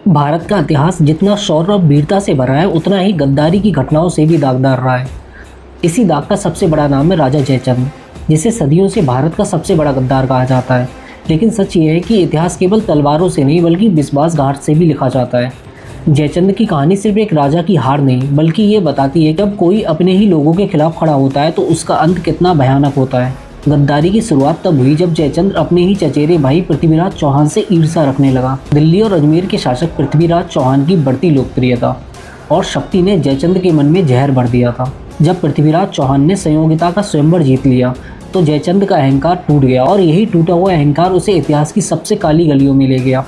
भारत का इतिहास जितना शौर्य और वीरता से भरा है उतना ही गद्दारी की घटनाओं से भी दागदार रहा है। इसी दाग का सबसे बड़ा नाम है राजा जयचंद, जिसे सदियों से भारत का सबसे बड़ा गद्दार कहा जाता है। लेकिन सच ये है कि इतिहास केवल तलवारों से नहीं बल्कि विश्वासघात से भी लिखा जाता है। जयचंद की कहानी सिर्फ एक राजा की हार नहीं बल्कि ये बताती है कि जब कोई अपने ही लोगों के खिलाफ खड़ा होता है तो उसका अंत कितना भयानक होता है। गद्दारी की शुरुआत तब हुई जब जयचंद अपने ही चचेरे भाई पृथ्वीराज चौहान से ईर्ष्या रखने लगा। दिल्ली और अजमेर के शासक पृथ्वीराज चौहान की बढ़ती लोकप्रियता और शक्ति ने जयचंद के मन में जहर भर दिया था। जब पृथ्वीराज चौहान ने संयोगिता का स्वयंवर जीत लिया तो जयचंद का अहंकार टूट गया और यही टूटा हुआ अहंकार उसे इतिहास की सबसे काली गलियों में ले गया।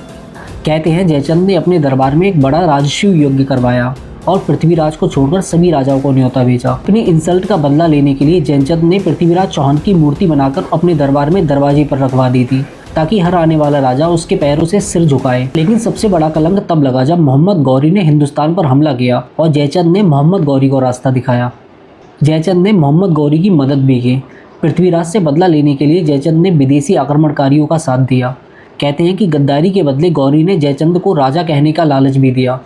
कहते हैं जयचंद ने अपने दरबार में एक बड़ा राजसूय यज्ञ करवाया और पृथ्वीराज को छोड़कर सभी राजाओं को न्योता भेजा। अपनी इंसल्ट का बदला लेने के लिए जयचंद ने पृथ्वीराज चौहान की मूर्ति बनाकर अपने दरबार में दरवाजे पर रखवा दी थी ताकि हर आने वाला राजा उसके पैरों से सिर झुकाए। लेकिन सबसे बड़ा कलंक तब लगा जब मोहम्मद गौरी ने हिंदुस्तान पर हमला किया और जयचंद ने मोहम्मद गौरी को रास्ता दिखाया। जयचंद ने मोहम्मद गौरी की मदद भी की। पृथ्वीराज से बदला लेने के लिए जयचंद ने विदेशी आक्रमणकारियों का साथ दिया। कहते हैं कि गद्दारी के बदले गौरी ने जयचंद को राजा कहने का लालच भी दिया,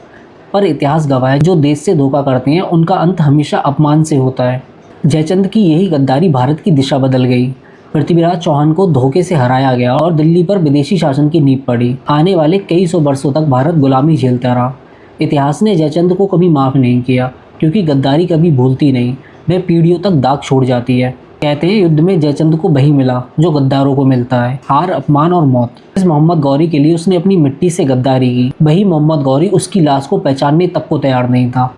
पर इतिहास गवाह है जो देश से धोखा करते हैं उनका अंत हमेशा अपमान से होता है। जयचंद की यही गद्दारी भारत की दिशा बदल गई। पृथ्वीराज चौहान को धोखे से हराया गया और दिल्ली पर विदेशी शासन की नींव पड़ी। आने वाले कई सौ वर्षों तक भारत गुलामी झेलता रहा। इतिहास ने जयचंद को कभी माफ़ नहीं किया क्योंकि गद्दारी कभी भूलती नहीं, वह पीढ़ियों तक दाग छोड़ जाती है। कहते हैं युद्ध में जयचंद को वही मिला जो गद्दारों को मिलता है, हार, अपमान और मौत। इस मोहम्मद गौरी के लिए उसने अपनी मिट्टी से गद्दारी की। वही मोहम्मद गौरी उसकी लाश को पहचानने तक को तैयार नहीं था।